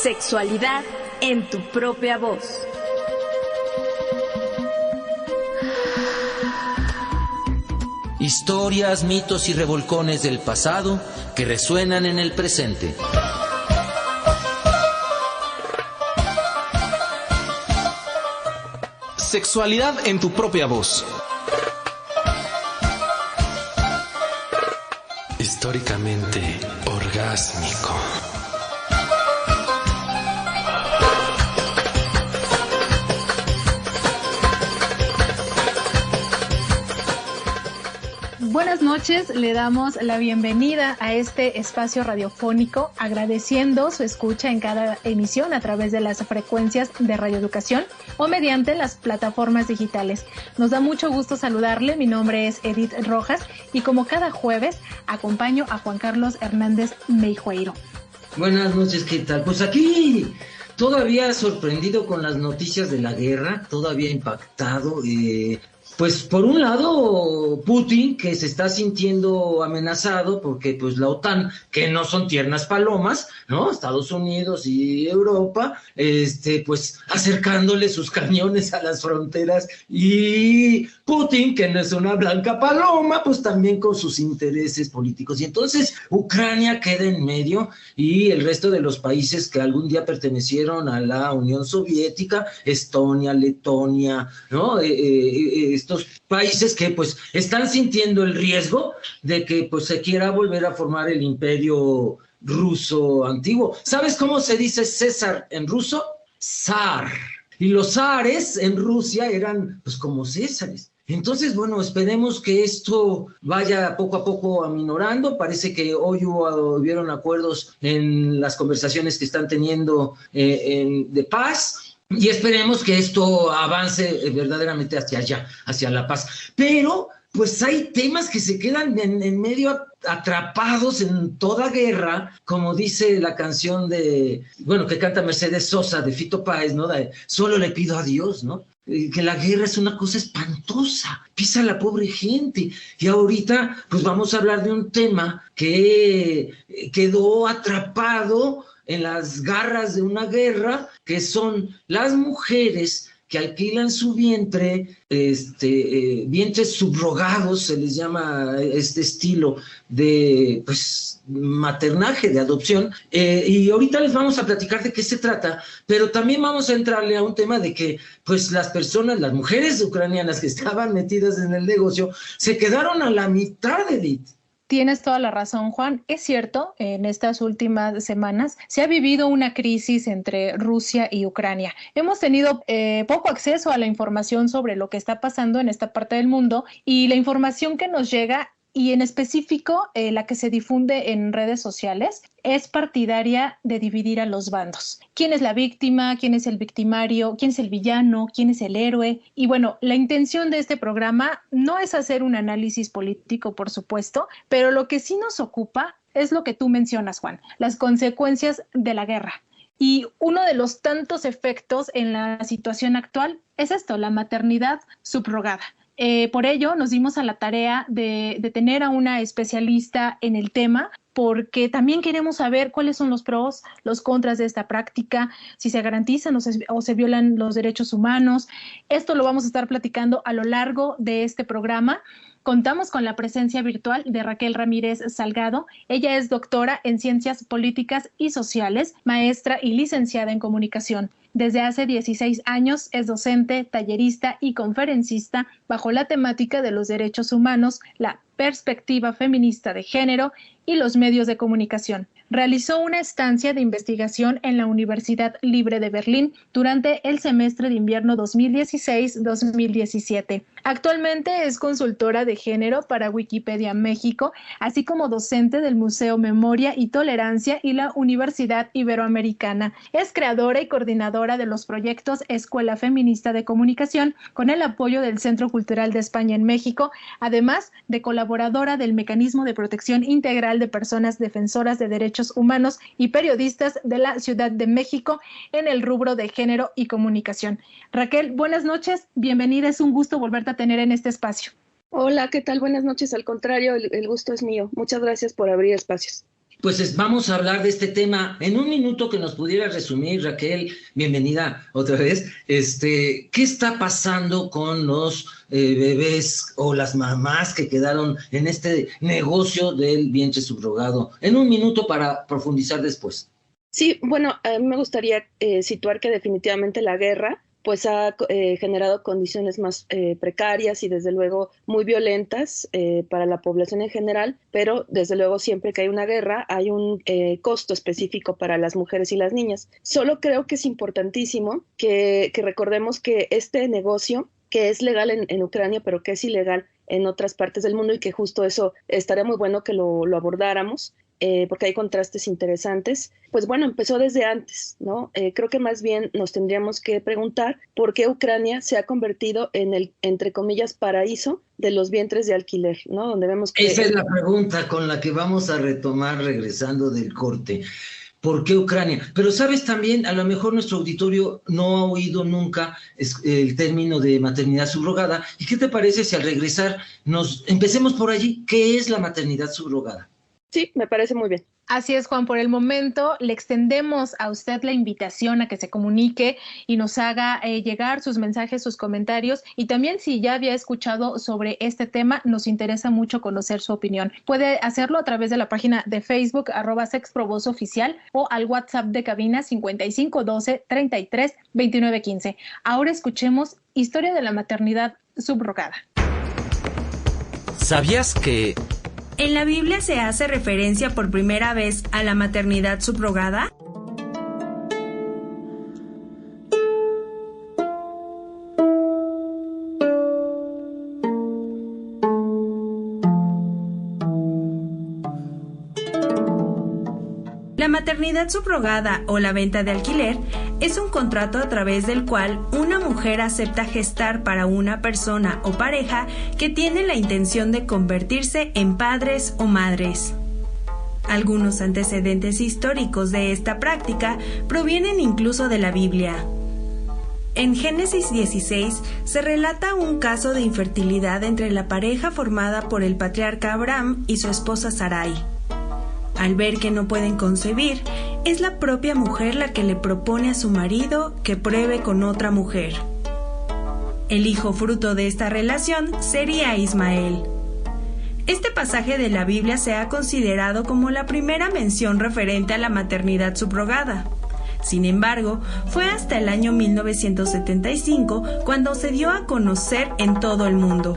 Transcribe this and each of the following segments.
Sexualidad en tu propia voz. Historias, mitos y revolcones del pasado que resuenan en el presente. Sexualidad en tu propia voz. Históricamente orgásmico. Buenas noches, le damos la bienvenida a este espacio radiofónico, agradeciendo su escucha en cada emisión a través de las frecuencias de Radio Educación o mediante las plataformas digitales. Nos da mucho gusto saludarle, mi nombre es Edith Rojas y como cada jueves acompaño a Juan Carlos Hernández Meijueiro. Buenas noches, ¿qué tal? Pues aquí todavía sorprendido con las noticias de la guerra, todavía impactado. Pues por un lado Putin, que se está sintiendo amenazado porque pues la OTAN, que no son tiernas palomas, ¿no? Estados Unidos y Europa, pues acercándole sus cañones a las fronteras, y Putin, que no es una blanca paloma, pues también con sus intereses políticos. Y entonces Ucrania queda en medio y el resto de los países que algún día pertenecieron a la Unión Soviética, Estonia, Letonia, ¿no? Estos países que pues están sintiendo el riesgo de que pues se quiera volver a formar el imperio ruso antiguo. ¿Sabes cómo se dice César en ruso? Zar. Y los zares en Rusia eran pues como Césares. Entonces, bueno, esperemos que esto vaya poco a poco aminorando. Parece que hoy hubieron acuerdos en las conversaciones que están teniendo de paz. Y esperemos que esto avance verdaderamente hacia allá, hacia la paz. Pero, pues hay temas que se quedan en medio atrapados en toda guerra, como dice la canción que canta Mercedes Sosa, de Fito Páez, ¿no? Solo le pido a Dios, ¿no? Que la guerra es una cosa espantosa, pisa a la pobre gente. Y ahorita, pues vamos a hablar de un tema que quedó atrapado en las garras de una guerra, que son las mujeres que alquilan su vientre, vientres subrogados, se les llama este estilo de maternaje, de adopción, y ahorita les vamos a platicar de qué se trata, pero también vamos a entrarle a un tema de que pues las mujeres ucranianas que estaban metidas en el negocio, se quedaron a la mitad, Edith. Tienes toda la razón, Juan. Es cierto, en estas últimas semanas se ha vivido una crisis entre Rusia y Ucrania. Hemos tenido poco acceso a la información sobre lo que está pasando en esta parte del mundo, y la información que nos llega, y en específico la que se difunde en redes sociales, es partidaria de dividir a los bandos. ¿Quién es la víctima? ¿Quién es el victimario? ¿Quién es el villano? ¿Quién es el héroe? Y bueno, la intención de este programa no es hacer un análisis político, por supuesto, pero lo que sí nos ocupa es lo que tú mencionas, Juan, las consecuencias de la guerra. Y uno de los tantos efectos en la situación actual es esto, la maternidad subrogada. Por ello nos dimos a la tarea de tener a una especialista en el tema, porque también queremos saber cuáles son los pros, los contras de esta práctica, si se garantizan o se violan los derechos humanos. Esto lo vamos a estar platicando a lo largo de este programa. Contamos con la presencia virtual de Raquel Ramírez Salgado. Ella es doctora en Ciencias Políticas y Sociales, maestra y licenciada en Comunicación. Desde hace 16 años es docente, tallerista y conferencista bajo la temática de los derechos humanos, la perspectiva feminista de género y los medios de comunicación. Realizó una estancia de investigación en la Universidad Libre de Berlín durante el semestre de invierno 2016-2017. Actualmente es consultora de género para Wikipedia México, así como docente del Museo Memoria y Tolerancia y la Universidad Iberoamericana. Es creadora y coordinadora de los proyectos Escuela Feminista de Comunicación, con el apoyo del Centro Cultural de España en México, además de colaboradora del Mecanismo de Protección Integral de Personas Defensoras de Derechos Humanos y periodistas de la Ciudad de México en el rubro de género y comunicación. Raquel, buenas noches, bienvenida, es un gusto volverte a tener en este espacio. Hola, ¿qué tal? Buenas noches, al contrario, el gusto es mío. Muchas gracias por abrir espacios. Pues vamos a hablar de este tema en un minuto que nos pudiera resumir, Raquel, bienvenida otra vez. ¿Qué está pasando con los bebés o las mamás que quedaron en este negocio del vientre subrogado? En un minuto para profundizar después. Sí, bueno, a mí me gustaría situar que definitivamente la guerra pues ha generado condiciones más precarias y desde luego muy violentas para la población en general, pero desde luego siempre que hay una guerra hay un costo específico para las mujeres y las niñas. Solo creo que es importantísimo que recordemos que este negocio, que es legal en Ucrania, pero que es ilegal en otras partes del mundo, y que justo eso estaría muy bueno que lo abordáramos, porque hay contrastes interesantes. Pues bueno, empezó desde antes, ¿no? Creo que más bien nos tendríamos que preguntar por qué Ucrania se ha convertido en el, entre comillas, paraíso de los vientres de alquiler, ¿no? Donde vemos que... Esa es la pregunta con la que vamos a retomar regresando del corte. ¿Por qué Ucrania? Pero sabes también, a lo mejor nuestro auditorio no ha oído nunca el término de maternidad subrogada. ¿Y qué te parece si al regresar empecemos por allí? ¿Qué es la maternidad subrogada? Sí, me parece muy bien. Así es, Juan, por el momento le extendemos a usted la invitación a que se comunique y nos haga llegar sus mensajes, sus comentarios, y también si ya había escuchado sobre este tema, nos interesa mucho conocer su opinión. Puede hacerlo a través de la página de Facebook @sexprovozoficial o al WhatsApp de cabina 5512 33 29 15. Ahora escuchemos Historia de la maternidad subrogada. ¿Sabías que... ¿En la Biblia se hace referencia por primera vez a la maternidad subrogada? La maternidad subrogada o la venta de alquiler es un contrato a través del cual una mujer acepta gestar para una persona o pareja que tiene la intención de convertirse en padres o madres. Algunos antecedentes históricos de esta práctica provienen incluso de la Biblia. En Génesis 16 se relata un caso de infertilidad entre la pareja formada por el patriarca Abraham y su esposa Sarai. Al ver que no pueden concebir, es la propia mujer la que le propone a su marido que pruebe con otra mujer. El hijo fruto de esta relación sería Ismael. Este pasaje de la Biblia se ha considerado como la primera mención referente a la maternidad subrogada. Sin embargo, fue hasta el año 1975 cuando se dio a conocer en todo el mundo.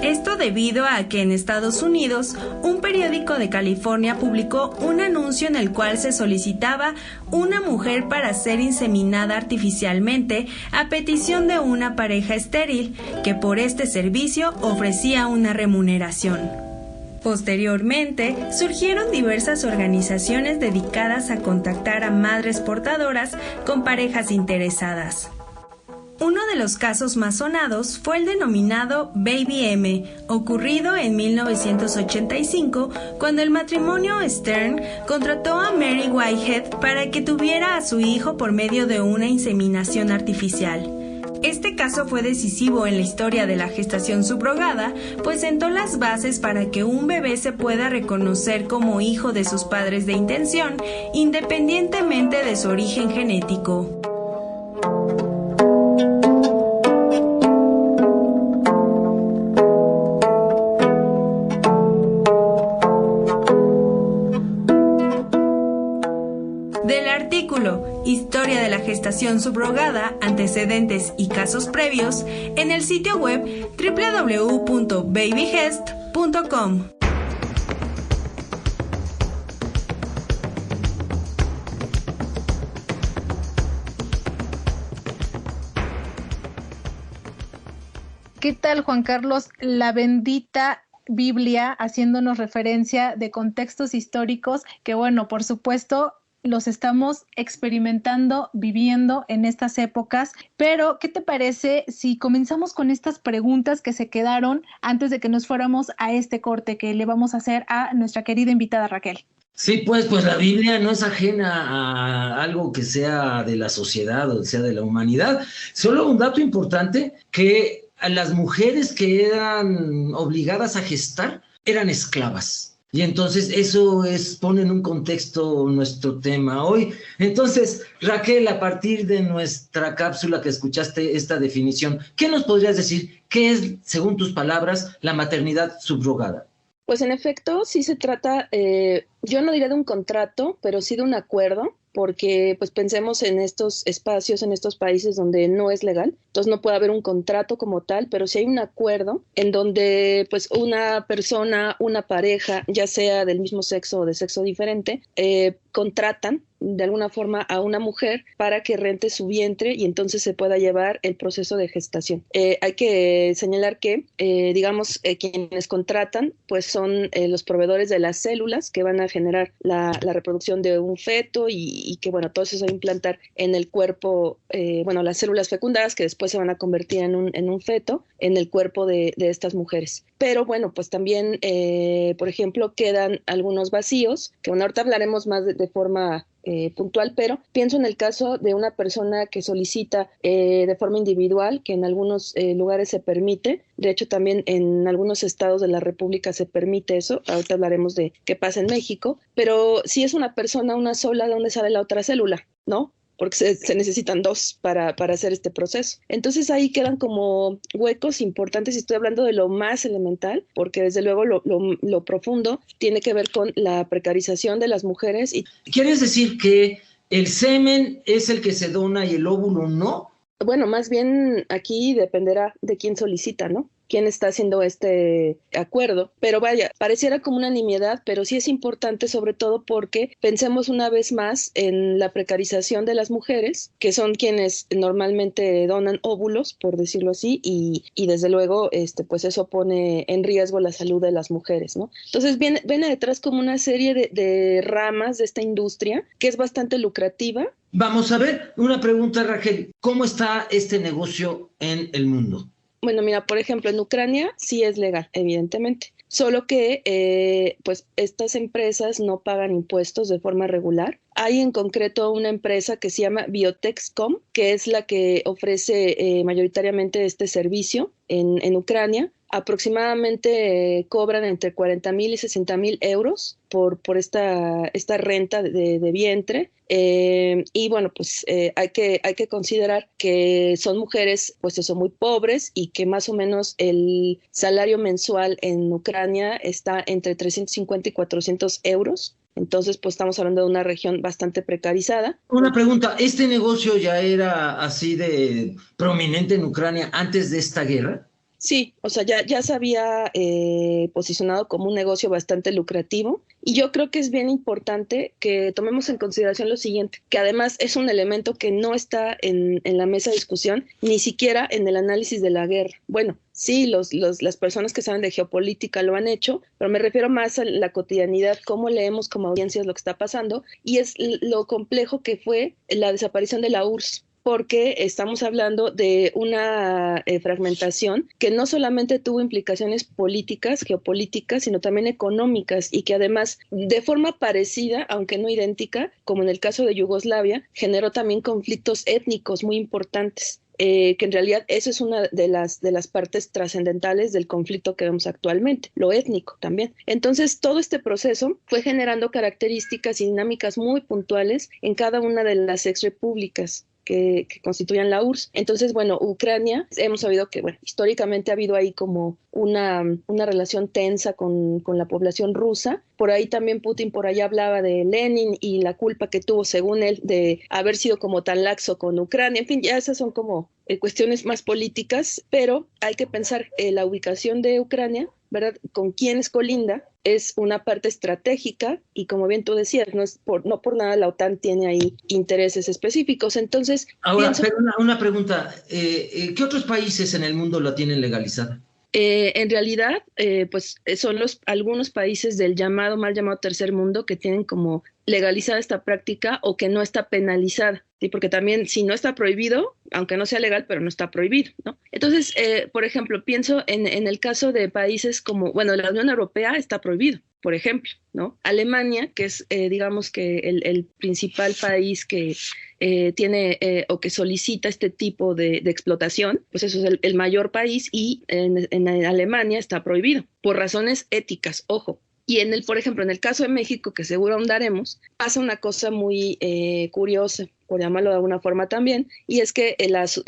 Esto debido a que en Estados Unidos, un periódico de California publicó un anuncio en el cual se solicitaba una mujer para ser inseminada artificialmente a petición de una pareja estéril, que por este servicio ofrecía una remuneración. Posteriormente, surgieron diversas organizaciones dedicadas a contactar a madres portadoras con parejas interesadas. Uno de los casos más sonados fue el denominado Baby M, ocurrido en 1985, cuando el matrimonio Stern contrató a Mary Whitehead para que tuviera a su hijo por medio de una inseminación artificial. Este caso fue decisivo en la historia de la gestación subrogada, pues sentó las bases para que un bebé se pueda reconocer como hijo de sus padres de intención, independientemente de su origen genético. Historia de la gestación subrogada, antecedentes y casos previos, en el sitio web www.babygest.com. ¿Qué tal, Juan Carlos? La bendita Biblia, haciéndonos referencia de contextos históricos que, bueno, por supuesto, los estamos experimentando, viviendo en estas épocas, pero ¿qué te parece si comenzamos con estas preguntas que se quedaron antes de que nos fuéramos a este corte que le vamos a hacer a nuestra querida invitada Raquel? Sí, pues la Biblia no es ajena a algo que sea de la sociedad o sea de la humanidad. Solo un dato importante, que a las mujeres que eran obligadas a gestar eran esclavas. Y entonces eso pone en un contexto nuestro tema hoy. Entonces, Raquel, a partir de nuestra cápsula que escuchaste esta definición, ¿qué nos podrías decir? ¿Qué es, según tus palabras, la maternidad subrogada? Pues en efecto, sí se trata, yo no diría de un contrato, pero sí de un acuerdo, porque pues pensemos en estos espacios, en estos países donde no es legal, entonces no puede haber un contrato como tal, pero sí hay un acuerdo en donde pues una persona, una pareja, ya sea del mismo sexo o de sexo diferente, contratan de alguna forma a una mujer para que rente su vientre y entonces se pueda llevar el proceso de gestación. Hay que señalar que, quienes contratan pues son los proveedores de las células que van a generar la reproducción de un feto y que, bueno, todo eso se va a implantar en el cuerpo, las células fecundadas que después se van a convertir en un feto en el cuerpo de estas mujeres. Pero bueno, pues también, por ejemplo, quedan algunos vacíos, que bueno, ahorita hablaremos más de forma puntual, pero pienso en el caso de una persona que solicita de forma individual, que en algunos lugares se permite, de hecho también en algunos estados de la República se permite eso, ahorita hablaremos de qué pasa en México, pero si es una persona una sola, ¿de dónde sale la otra célula? ¿No? Porque se necesitan dos para hacer este proceso. Entonces ahí quedan como huecos importantes y estoy hablando de lo más elemental, porque desde luego lo profundo tiene que ver con la precarización de las mujeres. ¿Quieres decir que el semen es el que se dona y el óvulo no? Bueno, más bien aquí dependerá de quién solicita, ¿no? Quién está haciendo este acuerdo, pero vaya, pareciera como una nimiedad, pero sí es importante sobre todo porque pensemos una vez más en la precarización de las mujeres, que son quienes normalmente donan óvulos, por decirlo así, y desde luego pues eso pone en riesgo la salud de las mujeres, ¿no? Entonces viene detrás como una serie de ramas de esta industria que es bastante lucrativa. Vamos a ver, una pregunta, Raquel, ¿cómo está este negocio en el mundo? Bueno, mira, por ejemplo, en Ucrania sí es legal, evidentemente, solo que pues estas empresas no pagan impuestos de forma regular. Hay en concreto una empresa que se llama Biotexcom, que es la que ofrece mayoritariamente este servicio en Ucrania. Aproximadamente cobran entre 40,000 y 60,000 euros por esta renta de vientre. Y bueno, pues hay que considerar que son mujeres, pues eso, muy pobres y que más o menos el salario mensual en Ucrania está entre 350 y 400 euros. Entonces, pues estamos hablando de una región bastante precarizada. Una pregunta, ¿este negocio ya era así de prominente en Ucrania antes de esta guerra? Sí, o sea, ya se había posicionado como un negocio bastante lucrativo y yo creo que es bien importante que tomemos en consideración lo siguiente, que además es un elemento que no está en la mesa de discusión, ni siquiera en el análisis de la guerra. Bueno, sí, las personas que saben de geopolítica lo han hecho, pero me refiero más a la cotidianidad, cómo leemos como audiencias lo que está pasando y es lo complejo que fue la desaparición de la URSS. Porque estamos hablando de una fragmentación que no solamente tuvo implicaciones políticas, geopolíticas, sino también económicas y que además, de forma parecida, aunque no idéntica, como en el caso de Yugoslavia, generó también conflictos étnicos muy importantes. Que en realidad eso es una de las partes trascendentales del conflicto que vemos actualmente, lo étnico también. Entonces, todo este proceso fue generando características y dinámicas muy puntuales en cada una de las exrepúblicas que constituyan la URSS. Entonces, bueno, Ucrania, hemos sabido que, bueno, históricamente ha habido ahí como una relación tensa con la población rusa. Por ahí también Putin por ahí hablaba de Lenin y la culpa que tuvo, según él, de haber sido como tan laxo con Ucrania. En fin, ya esas son como cuestiones más políticas, pero hay que pensar la ubicación de Ucrania, ¿verdad? Con quiénes colinda, es una parte estratégica y como bien tú decías, no por nada la OTAN tiene ahí intereses específicos. Entonces, ahora, pero una pregunta, ¿qué otros países en el mundo la tienen legalizada? En realidad, pues son algunos países del mal llamado tercer mundo que tienen como legalizada esta práctica o que no está penalizada, ¿sí? Porque también si no está prohibido, aunque no sea legal, pero no está prohibido, ¿no? Entonces, por ejemplo, pienso en el caso de países como, bueno, la Unión Europea está prohibido, por ejemplo, ¿no? Alemania, que es, digamos que el principal país que tiene o que solicita este tipo de explotación, pues eso es el mayor país y en Alemania está prohibido, por razones éticas, ojo. Y por ejemplo, en el caso de México, que seguro ahondaremos, pasa una cosa muy curiosa, por llamarlo de alguna forma también, y es que los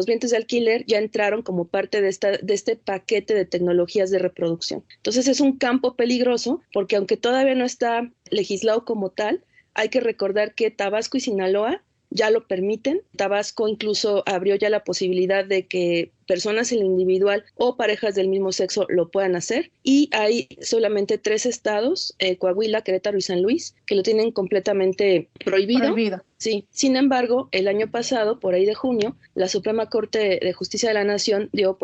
vientres de alquiler ya entraron como parte de este paquete de tecnologías de reproducción. Entonces es un campo peligroso, porque aunque todavía no está legislado como tal, hay que recordar que Tabasco y Sinaloa ya lo permiten. Tabasco incluso abrió ya la posibilidad de que personas en lo individual o parejas del mismo sexo lo puedan hacer, y hay solamente 3 estados, Coahuila, Querétaro y San Luis, que lo tienen completamente prohibido. Sí. Sin embargo, el año pasado, por ahí de junio, la Suprema Corte de Justicia de la Nación dio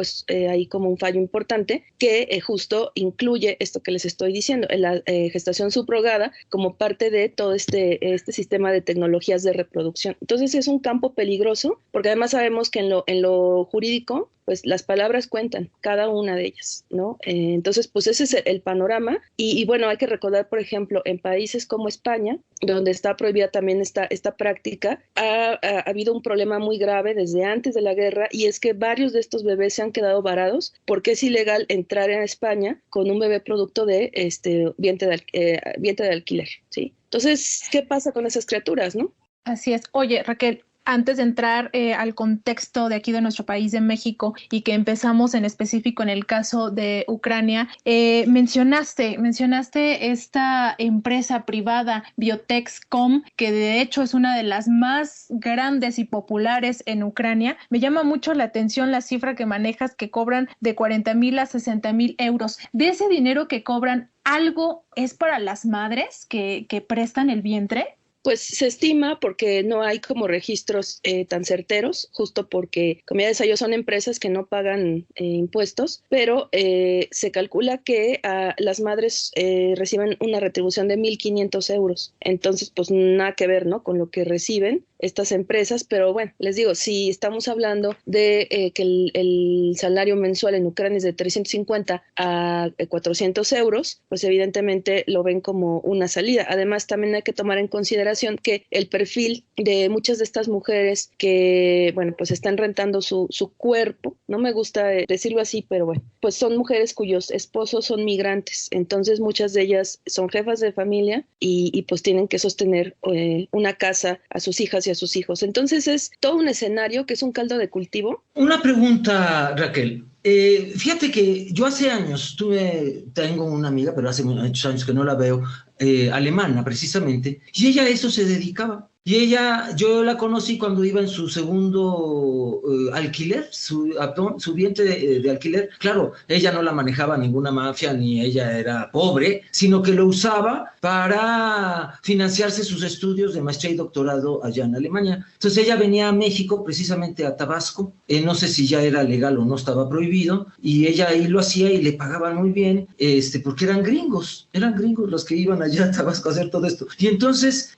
ahí como un fallo importante que justo incluye esto que les estoy diciendo, la gestación subrogada como parte de todo este sistema de tecnologías de reproducción. Entonces es un campo peligroso, porque además sabemos que en lo jurídico, pues las palabras cuentan, cada una de ellas, ¿no? Entonces, pues ese es el panorama. Y bueno, hay que recordar, por ejemplo, en países como España, donde está prohibida también esta práctica, ha habido un problema muy grave desde antes de la guerra, y es que varios de estos bebés se han quedado varados porque es ilegal entrar en España con un bebé producto de vientre de alquiler, ¿sí? Entonces, ¿qué pasa con esas criaturas, no? Así es. Oye, Raquel, antes de entrar al contexto de aquí de nuestro país, de México, y que empezamos en específico en el caso de Ucrania, mencionaste esta empresa privada, Biotexcom, que de hecho es una de las más grandes y populares en Ucrania. Me llama mucho la atención la cifra que manejas, que cobran de 40,000 a 60,000 euros. De ese dinero que cobran, ¿algo es para las madres que prestan el vientre? Pues se estima, porque no hay como registros tan certeros, justo porque, como ya decía yo, son empresas que no pagan impuestos, pero se calcula que las madres reciben una retribución de 1,500 euros. Entonces, pues nada que ver, ¿no?, con lo que reciben estas empresas. Pero bueno, les digo, si estamos hablando de que el salario mensual en Ucrania es de 350 a 400 euros, pues evidentemente lo ven como una salida. Además, también hay que tomar en consideración que el perfil de muchas de estas mujeres que, bueno, pues están rentando su cuerpo, no me gusta decirlo así, pero bueno, pues son mujeres cuyos esposos son migrantes. Entonces muchas de ellas son jefas de familia y pues tienen que sostener una casa a sus hijas y a sus hijos. Entonces es todo un escenario que es un caldo de cultivo. Una pregunta, Raquel. Fíjate que yo hace años tengo una amiga, pero hace muchos años que no la veo, alemana precisamente, y ella a eso se dedicaba. Y yo la conocí cuando iba en su segundo alquiler, su vientre de alquiler. Claro, ella no la manejaba ninguna mafia, ni ella era pobre, sino que lo usaba para financiarse sus estudios de maestría y doctorado allá en Alemania. Entonces ella venía a México, precisamente a Tabasco, no sé si ya era legal o no, estaba prohibido, y ella ahí lo hacía y le pagaban muy bien, porque eran gringos los que iban allá a Tabasco a hacer todo esto. Y entonces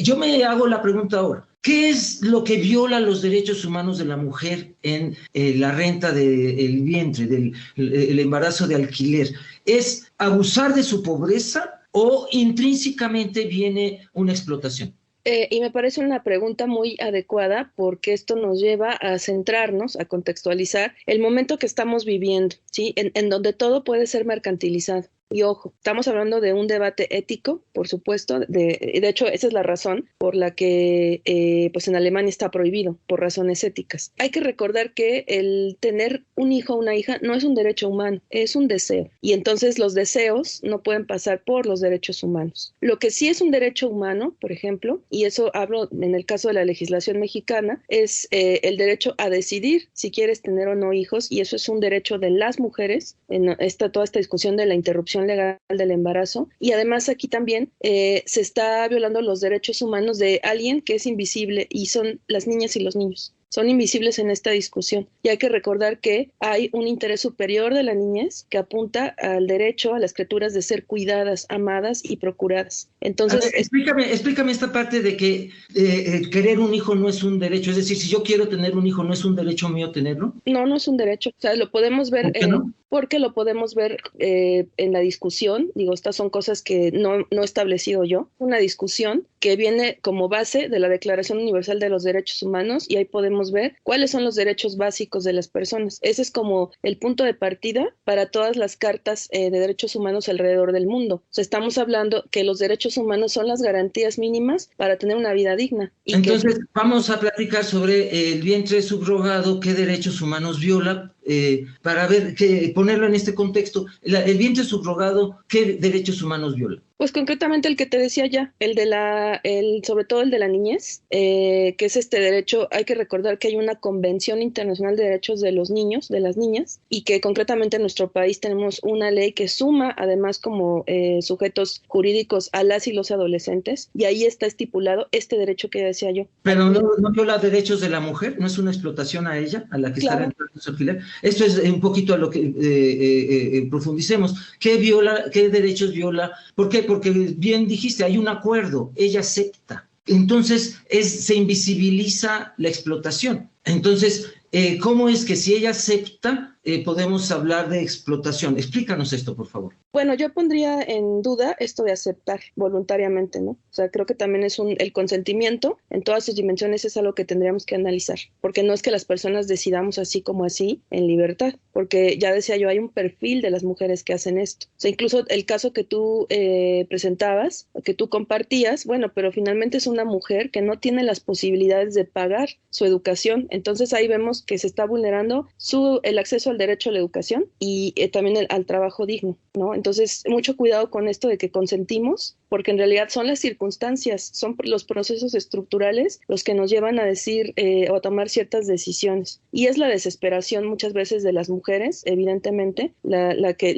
yo me hago la pregunta ahora: ¿qué es lo que viola los derechos humanos de la mujer en la renta del vientre, el embarazo de alquiler? ¿Es abusar de su pobreza o intrínsecamente viene una explotación? Y me parece una pregunta muy adecuada, porque esto nos lleva a centrarnos, a contextualizar el momento que estamos viviendo, ¿sí? En donde todo puede ser mercantilizado. Y ojo, estamos hablando de un debate ético, por supuesto. De hecho, esa es la razón por la que pues en Alemania está prohibido, por razones éticas. Hay que recordar que el tener un hijo o una hija no es un derecho humano, es un deseo. Y entonces los deseos no pueden pasar por los derechos humanos. Lo que sí es un derecho humano, por ejemplo, y eso hablo en el caso de la legislación mexicana, es el derecho a decidir si quieres tener o no hijos, y eso es un derecho de las mujeres. Toda esta discusión de la interrupción legal del embarazo, y además aquí también se está violando los derechos humanos de alguien que es invisible, y son las niñas y los niños. Son invisibles en esta discusión, y hay que recordar que hay un interés superior de la niñez que apunta al derecho a las criaturas de ser cuidadas, amadas y procuradas. Entonces, explícame esta parte de que querer un hijo no es un derecho. Es decir, si yo quiero tener un hijo, ¿no es un derecho mío tenerlo? No es un derecho. O sea, lo podemos ver. ¿Por qué no? porque lo podemos ver en la discusión. Digo, estas son cosas que no he establecido yo, una discusión que viene como base de la Declaración Universal de los Derechos Humanos, y ahí podemos ver cuáles son los derechos básicos de las personas. Ese es como el punto de partida para todas las cartas de derechos humanos alrededor del mundo. O sea, estamos hablando que los derechos humanos son las garantías mínimas para tener una vida digna. Entonces, vamos a platicar sobre el vientre subrogado, qué derechos humanos viola, para ver, ponerlo en este contexto. El vientre subrogado, ¿qué derechos humanos viola? Pues concretamente el que te decía ya, sobre todo el de la niñez, que es este derecho. Hay que recordar que hay una Convención Internacional de Derechos de los Niños, de las niñas, y que concretamente en nuestro país tenemos una ley que suma además como sujetos jurídicos a las y los adolescentes, y ahí está estipulado este derecho que decía yo. Pero no viola derechos de la mujer, no es una explotación a ella, a la que está entrando su alquiler. Esto es un poquito a lo que profundicemos. ¿Qué derechos viola? ¿Por qué? Porque bien dijiste, hay un acuerdo, ella acepta. Entonces se invisibiliza la explotación. Entonces, ¿cómo es que si ella acepta podemos hablar de explotación? Explícanos esto, por favor. Bueno, yo pondría en duda esto de aceptar voluntariamente, ¿no? O sea, creo que también es el consentimiento en todas sus dimensiones es algo que tendríamos que analizar, porque no es que las personas decidamos así como así en libertad, porque ya decía yo, hay un perfil de las mujeres que hacen esto. O sea, incluso el caso que tú presentabas, que tú compartías, bueno, pero finalmente es una mujer que no tiene las posibilidades de pagar su educación. Entonces ahí vemos que se está vulnerando el acceso al derecho a la educación y también al trabajo digno, ¿no? Entonces, mucho cuidado con esto de que consentimos, porque en realidad son las circunstancias, son los procesos estructurales los que nos llevan a decir o a tomar ciertas decisiones. Y es la desesperación muchas veces de las mujeres, evidentemente, lo que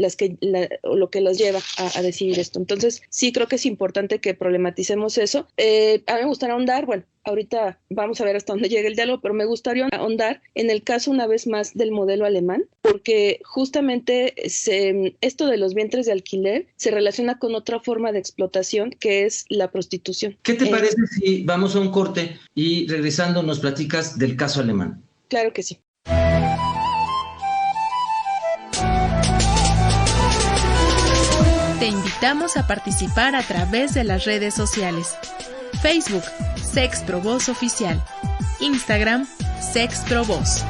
las lleva a decidir esto. Entonces, sí creo que es importante que problematicemos eso. A mí me gustaría ahondar, bueno, ahorita vamos a ver hasta dónde llega el diálogo, pero me gustaría ahondar en el caso una vez más del modelo alemán, porque justamente esto de los vientres de alquiler se relaciona con otra forma de explotación que es la prostitución. ¿Qué te parece si vamos a un corte y regresando nos platicas del caso alemán? Claro que sí. Te invitamos a participar a través de las redes sociales. Facebook, Sexprovoz Oficial. Instagram, Sexprovoz.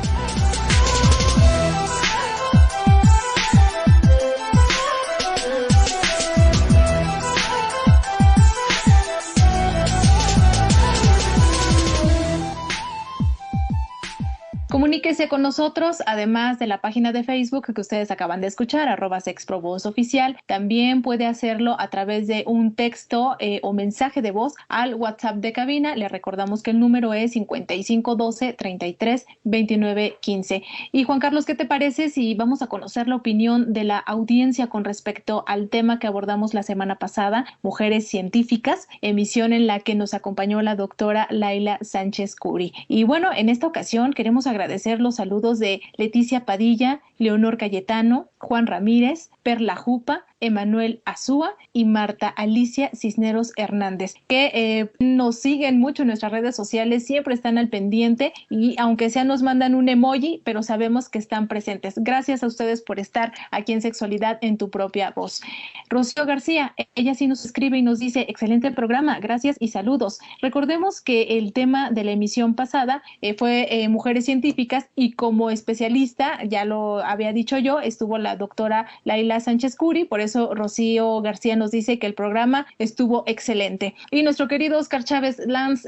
Comuníquese con nosotros, además de la página de Facebook que ustedes acaban de escuchar, @Sexprovoz Oficial. También puede hacerlo a través de un texto o mensaje de voz al WhatsApp de cabina. Le recordamos que el número es 5512-33-2915. Y Juan Carlos, ¿qué te parece si vamos a conocer la opinión de la audiencia con respecto al tema que abordamos la semana pasada, Mujeres Científicas, emisión en la que nos acompañó la doctora Laila Sánchez Curi? Y bueno, en esta ocasión queremos agradecer los saludos de Leticia Padilla, Leonor Cayetano, Juan Ramírez, Perla Jupa, Emanuel Azúa y Marta Alicia Cisneros Hernández, que nos siguen mucho en nuestras redes sociales, siempre están al pendiente y aunque sea nos mandan un emoji, pero sabemos que están presentes. Gracias a ustedes por estar aquí en Sexualidad en tu propia voz. Rocío García, ella sí nos escribe y nos dice: excelente programa, gracias y saludos. Recordemos que el tema de la emisión pasada fue Mujeres Científicas y como especialista, ya lo había dicho yo, estuvo la doctora Laila Sánchez Curi, por eso Rocío García nos dice que el programa estuvo excelente. Y nuestro querido Oscar Chávez Lanz,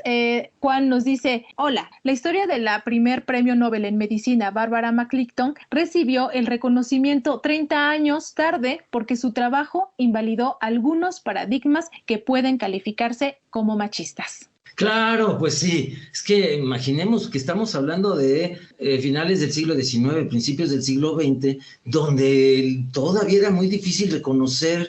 Juan nos dice: hola, la historia de la primer premio Nobel en medicina, Barbara McClickton, recibió el reconocimiento 30 años tarde porque su trabajo invalidó algunos paradigmas que pueden calificarse como machistas. Claro, pues sí, es que imaginemos que estamos hablando de finales del siglo XIX, principios del siglo XX, donde todavía era muy difícil reconocer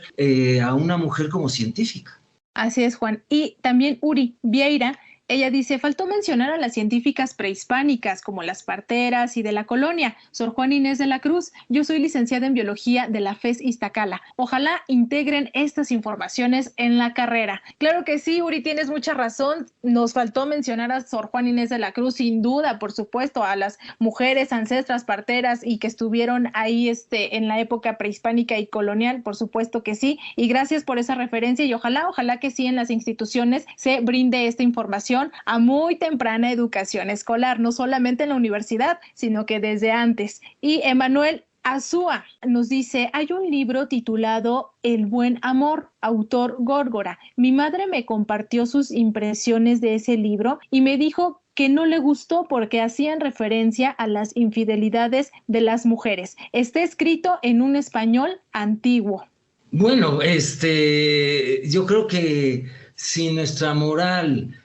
a una mujer como científica. Así es, Juan. Y también Uri Vieira, Ella dice, faltó mencionar a las científicas prehispánicas como las parteras y de la colonia. Sor Juana Inés de la Cruz, yo soy licenciada en biología de la FES Iztacala. Ojalá integren estas informaciones en la carrera. Claro que sí, Uri, tienes mucha razón. Nos faltó mencionar a Sor Juana Inés de la Cruz, sin duda, por supuesto, a las mujeres ancestras parteras y que estuvieron ahí en la época prehispánica y colonial, por supuesto que sí. Y gracias por esa referencia y ojalá que sí en las instituciones se brinde esta información a muy temprana educación escolar, no solamente en la universidad, sino que desde antes. Y Emanuel Azúa nos dice, hay un libro titulado El buen amor, autor Górgora. Mi madre me compartió sus impresiones de ese libro y me dijo que no le gustó porque hacían referencia a las infidelidades de las mujeres. Está escrito en un español antiguo. Bueno, yo creo que si nuestra moral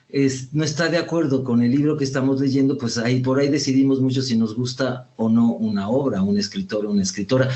no está de acuerdo con el libro que estamos leyendo, pues por ahí decidimos mucho si nos gusta o no una obra, un escritor o una escritora.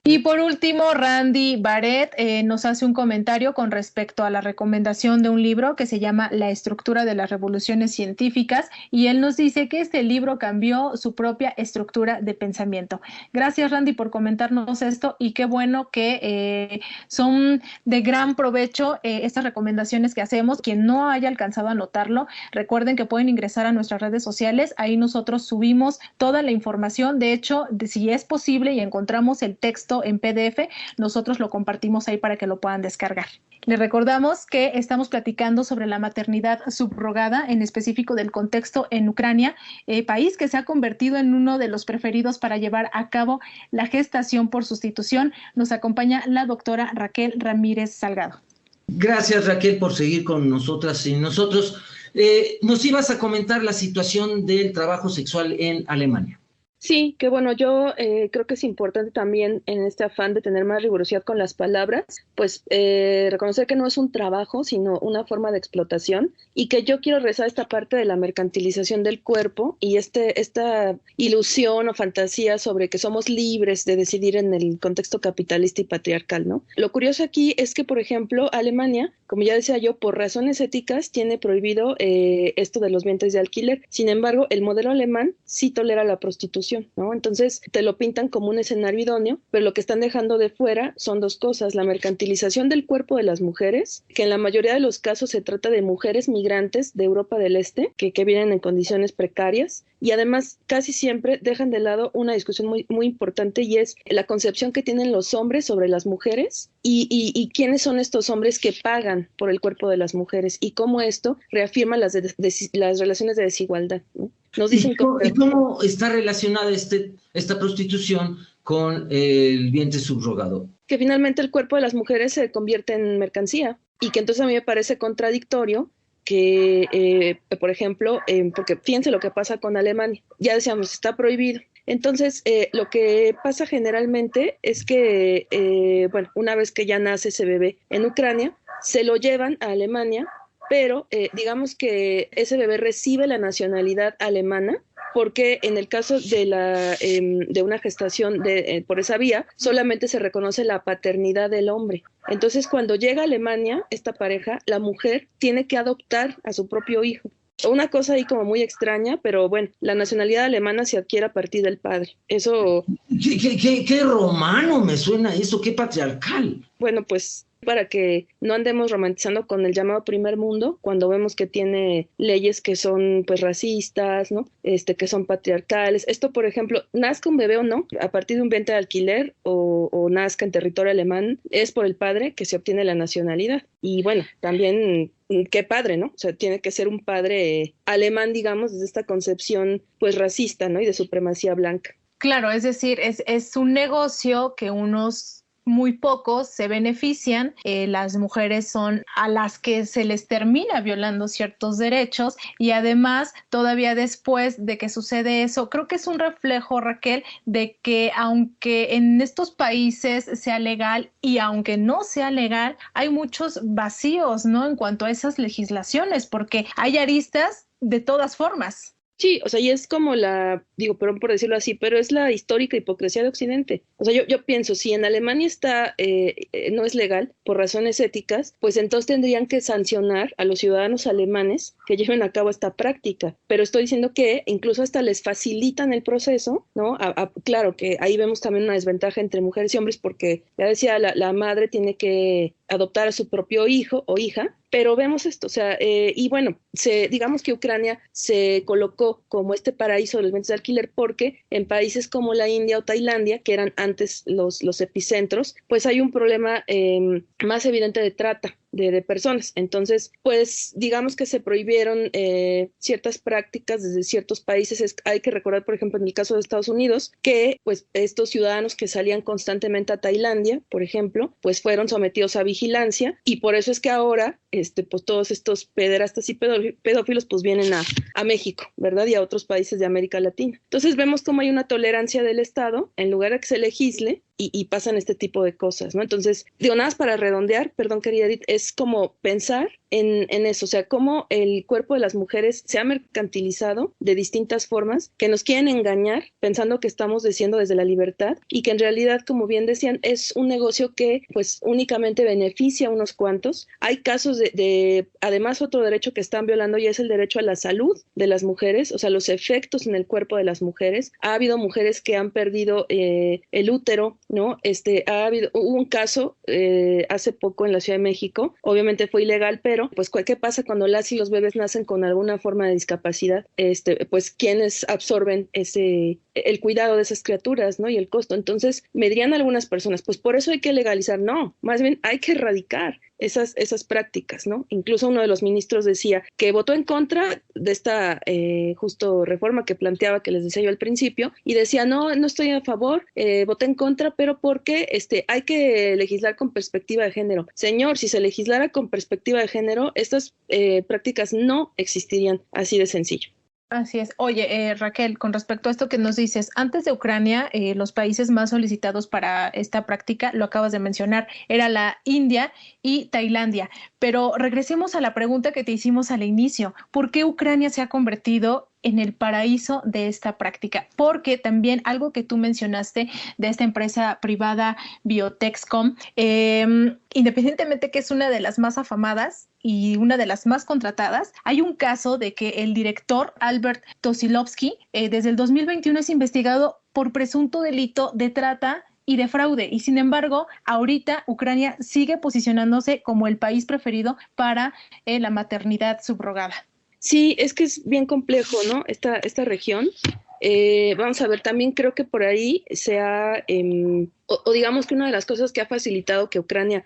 Y por último, Randy Barrett nos hace un comentario con respecto a la recomendación de un libro que se llama La estructura de las revoluciones científicas, y él nos dice que este libro cambió su propia estructura de pensamiento. Gracias, Randy, por comentarnos esto, y qué bueno que son de gran provecho estas recomendaciones que hacemos. Quien no haya alcanzado a notarlo, recuerden que pueden ingresar a nuestras redes sociales, ahí nosotros subimos toda la información. De hecho, si es posible y encontramos el texto en PDF, nosotros lo compartimos ahí para que lo puedan descargar. Les recordamos que estamos platicando sobre la maternidad subrogada, en específico del contexto en Ucrania, país que se ha convertido en uno de los preferidos para llevar a cabo la gestación por sustitución. Nos acompaña la doctora Raquel Ramírez Salgado. Gracias, Raquel, por seguir con nosotras y nosotros. Nos ibas a comentar la situación del trabajo sexual en Alemania. Sí, que bueno, yo creo que es importante también en este afán de tener más rigurosidad con las palabras, pues reconocer que no es un trabajo, sino una forma de explotación, y que yo quiero rezar esta parte de la mercantilización del cuerpo y esta ilusión o fantasía sobre que somos libres de decidir en el contexto capitalista y patriarcal, ¿no? Lo curioso aquí es que, por ejemplo, Alemania, como ya decía yo, por razones éticas tiene prohibido esto de los vientres de alquiler. Sin embargo, el modelo alemán sí tolera la prostitución, ¿no? Entonces te lo pintan como un escenario idóneo, pero lo que están dejando de fuera son dos cosas: la mercantilización del cuerpo de las mujeres, que en la mayoría de los casos se trata de mujeres migrantes de Europa del Este, que vienen en condiciones precarias, y además casi siempre dejan de lado una discusión muy, muy importante, y es la concepción que tienen los hombres sobre las mujeres y quiénes son estos hombres que pagan por el cuerpo de las mujeres, y cómo esto reafirma las relaciones de desigualdad, ¿no? Nos dicen ¿Y cómo está relacionada esta prostitución con el vientre subrogado? Que finalmente el cuerpo de las mujeres se convierte en mercancía, y que entonces a mí me parece contradictorio que, por ejemplo, porque fíjense lo que pasa con Alemania, ya decíamos, está prohibido. Entonces, lo que pasa generalmente es que, una vez que ya nace ese bebé en Ucrania, se lo llevan a Alemania, pero digamos que ese bebé recibe la nacionalidad alemana, porque en el caso de una gestación por esa vía, solamente se reconoce la paternidad del hombre. Entonces, cuando llega a Alemania, esta pareja, la mujer tiene que adoptar a su propio hijo. Una cosa ahí como muy extraña, pero bueno, la nacionalidad alemana se adquiere a partir del padre. Eso... ¿Qué romano me suena eso? ¿Qué patriarcal? Bueno, pues para que no andemos romantizando con el llamado primer mundo, cuando vemos que tiene leyes que son pues racistas, ¿no? Que son patriarcales. Esto, por ejemplo, nazca un bebé o no, a partir de un vientre de alquiler o nazca en territorio alemán, es por el padre que se obtiene la nacionalidad. Y bueno, también qué padre, ¿no? O sea, tiene que ser un padre alemán, digamos, desde esta concepción pues racista, ¿no? Y de supremacía blanca. Claro, es decir, es un negocio que unos muy pocos se benefician, las mujeres son a las que se les termina violando ciertos derechos, y además todavía después de que sucede eso, creo que es un reflejo, Raquel, de que aunque en estos países sea legal y aunque no sea legal, hay muchos vacíos, ¿no? En cuanto a esas legislaciones, porque hay aristas de todas formas. Sí, o sea, y es como digo, perdón por decirlo así, pero es la histórica hipocresía de Occidente. O sea, yo pienso, si en Alemania no es legal por razones éticas, pues entonces tendrían que sancionar a los ciudadanos alemanes que lleven a cabo esta práctica. Pero estoy diciendo que incluso hasta les facilitan el proceso, ¿no? Claro que ahí vemos también una desventaja entre mujeres y hombres, porque ya decía, la madre tiene que adoptar a su propio hijo o hija, pero vemos esto, o sea, y bueno, digamos que Ucrania se colocó como este paraíso de los bienes de alquiler porque en países como la India o Tailandia, que eran antes los epicentros, pues hay un problema más evidente de trata de personas. Entonces, pues digamos que se prohibieron ciertas prácticas desde ciertos países. Hay que recordar, por ejemplo, en el caso de Estados Unidos, que pues estos ciudadanos que salían constantemente a Tailandia, por ejemplo, pues fueron sometidos a vigilancia, y por eso es que ahora pues todos estos pederastas y pedófilos pues vienen a México, ¿verdad? Y a otros países de América Latina. Entonces vemos cómo hay una tolerancia del Estado en lugar de que se legisle y pasan este tipo de cosas, ¿no? Entonces, digo, nada más para redondear, perdón, querida Edith, es como pensar en eso, o sea, cómo el cuerpo de las mujeres se ha mercantilizado de distintas formas, que nos quieren engañar pensando que estamos diciendo desde la libertad, y que en realidad, como bien decían, es un negocio que pues únicamente beneficia a unos cuantos. Hay casos además, otro derecho que están violando, y es el derecho a la salud de las mujeres, o sea, los efectos en el cuerpo de las mujeres. Ha habido mujeres que han perdido el útero, ¿no? Hubo un caso hace poco en la Ciudad de México, obviamente fue ilegal, pero pues ¿qué pasa cuando las y los bebés nacen con alguna forma de discapacidad? Pues ¿quiénes absorben el cuidado de esas criaturas, ¿no? Y el costo. Entonces, me dirían algunas personas, pues por eso hay que legalizar. No, más bien hay que erradicar esas prácticas, ¿no? Incluso uno de los ministros decía que votó en contra de esta justo reforma que planteaba, que les decía yo al principio, y decía, no estoy a favor, voté en contra, pero porque hay que legislar con perspectiva de género. Señor, si se legislara con perspectiva de género, estas prácticas no existirían, así de sencillo. Así es. Oye, Raquel, con respecto a esto que nos dices, antes de Ucrania, los países más solicitados para esta práctica, lo acabas de mencionar, era la India y Tailandia. Pero regresemos a la pregunta que te hicimos al inicio. ¿Por qué Ucrania se ha convertido en el paraíso de esta práctica? Porque también algo que tú mencionaste de esta empresa privada Biotexcom, independientemente que es una de las más afamadas y una de las más contratadas, hay un caso de que el director Albert Tosilovsky desde el 2021 es investigado por presunto delito de trata y de fraude, y sin embargo, ahorita Ucrania sigue posicionándose como el país preferido para la maternidad subrogada. Sí, es que es bien complejo, ¿no? Esta región. Vamos a ver, también creo que por ahí o digamos que una de las cosas que ha facilitado que Ucrania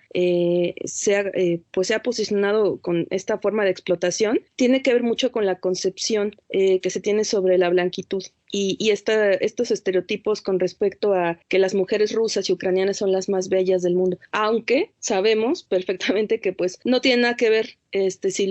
se ha posicionado con esta forma de explotación tiene que ver mucho con la concepción que se tiene sobre la blanquitud y estos estereotipos con respecto a que las mujeres rusas y ucranianas son las más bellas del mundo, aunque sabemos perfectamente que pues no tiene nada que ver si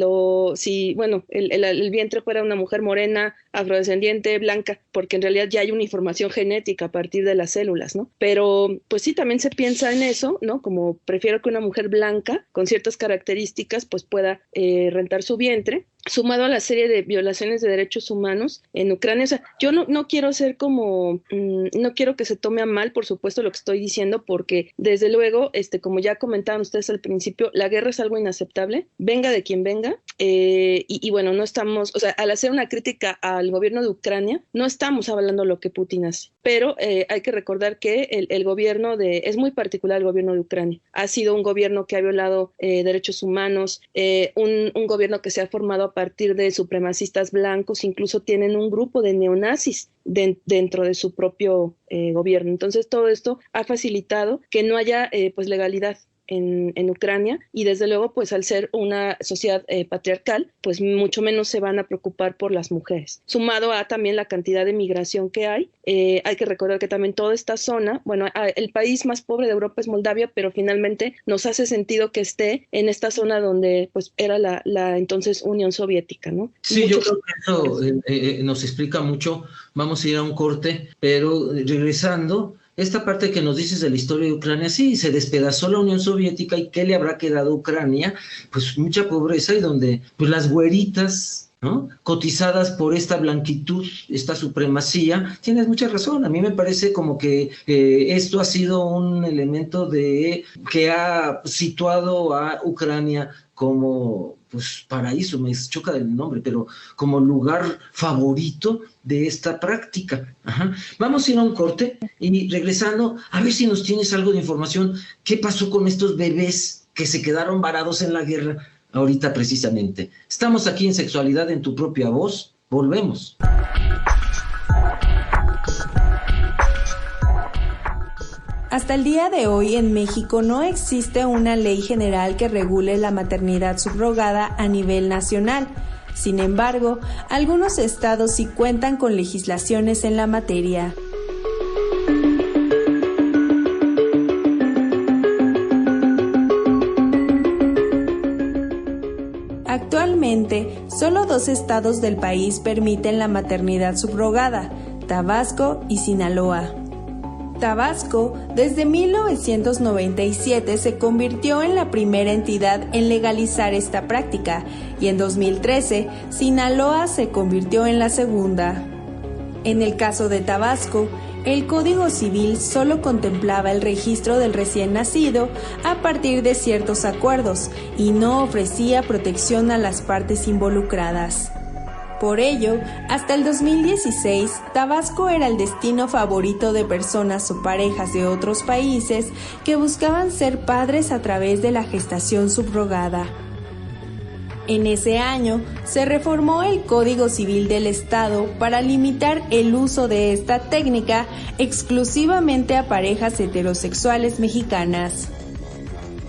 el vientre fuera una mujer morena, afrodescendiente, blanca, porque en realidad ya hay una información genética a partir de las células, ¿no? Pero pues sí, también se piensa en eso, ¿no? Como prefiero que una mujer blanca con ciertas características pues pueda rentar su vientre, sumado a la serie de violaciones de derechos humanos en Ucrania. O sea, yo no quiero ser no quiero que se tome a mal, por supuesto, lo que estoy diciendo, porque desde luego, como ya comentaban ustedes al principio, la guerra es algo inaceptable, venga de quien venga, y bueno, no estamos, o sea, al hacer una crítica al gobierno de Ucrania, no estamos hablando de lo que Putin hace, pero hay que recordar que el gobierno es muy particular el gobierno de Ucrania. Ha sido un gobierno que ha violado derechos humanos, un gobierno que se ha formado a partir de supremacistas blancos, incluso tienen un grupo de neonazis dentro de su propio gobierno. Entonces todo esto ha facilitado que no haya pues legalidad en Ucrania, y desde luego pues al ser una sociedad patriarcal pues mucho menos se van a preocupar por las mujeres, sumado a también la cantidad de migración que hay que recordar que también toda esta zona, bueno, el país más pobre de Europa es Moldavia, pero finalmente nos hace sentido que esté en esta zona donde pues era la entonces Unión Soviética, ¿no? Sí, yo creo que eso nos explica mucho. Vamos a ir a un corte, pero regresando, esta parte que nos dices de la historia de Ucrania, sí, se despedazó la Unión Soviética, y ¿qué le habrá quedado a Ucrania? Pues mucha pobreza, y donde pues las güeritas ¿no? Cotizadas por esta blanquitud, esta supremacía. Tienes mucha razón, a mí me parece como que esto ha sido un elemento que ha situado a Ucrania como, pues, paraíso, me choca el nombre, pero como lugar favorito de esta práctica. Ajá. Vamos a ir a un corte y regresando, a ver si nos tienes algo de información. ¿Qué pasó con estos bebés que se quedaron varados en la guerra? Ahorita precisamente. Estamos aquí en Sexualidad en tu propia voz. Volvemos. Hasta el día de hoy en México no existe una ley general que regule la maternidad subrogada a nivel nacional. Sin embargo, algunos estados sí cuentan con legislaciones en la materia. Actualmente, solo 2 estados del país permiten la maternidad subrogada, Tabasco y Sinaloa. Tabasco, desde 1997 se convirtió en la primera entidad en legalizar esta práctica y en 2013 Sinaloa se convirtió en la segunda. En el caso de Tabasco, el Código Civil solo contemplaba el registro del recién nacido a partir de ciertos acuerdos y no ofrecía protección a las partes involucradas. Por ello, hasta el 2016, Tabasco era el destino favorito de personas o parejas de otros países que buscaban ser padres a través de la gestación subrogada. En ese año, se reformó el Código Civil del Estado para limitar el uso de esta técnica exclusivamente a parejas heterosexuales mexicanas.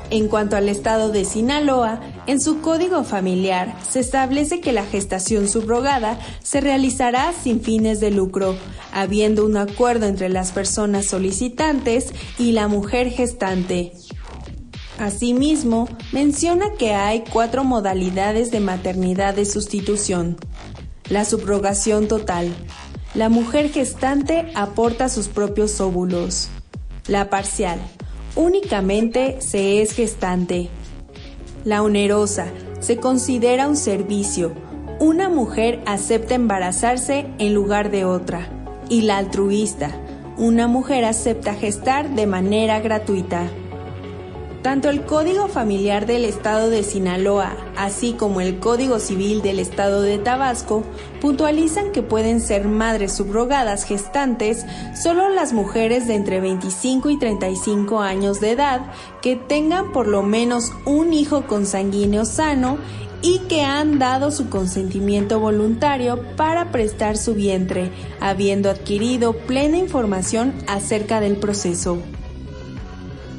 En cuanto al estado de Sinaloa, en su código familiar se establece que la gestación subrogada se realizará sin fines de lucro, habiendo un acuerdo entre las personas solicitantes y la mujer gestante. Asimismo, menciona que hay 4 modalidades de maternidad de sustitución. La subrogación total. La mujer gestante aporta sus propios óvulos. La parcial. Únicamente se es gestante. La onerosa. Se considera un servicio. Una mujer acepta embarazarse en lugar de otra. Y la altruista. Una mujer acepta gestar de manera gratuita. Tanto el Código Familiar del Estado de Sinaloa, así como el Código Civil del Estado de Tabasco, puntualizan que pueden ser madres subrogadas gestantes solo las mujeres de entre 25 y 35 años de edad que tengan por lo menos un hijo consanguíneo sano y que han dado su consentimiento voluntario para prestar su vientre, habiendo adquirido plena información acerca del proceso.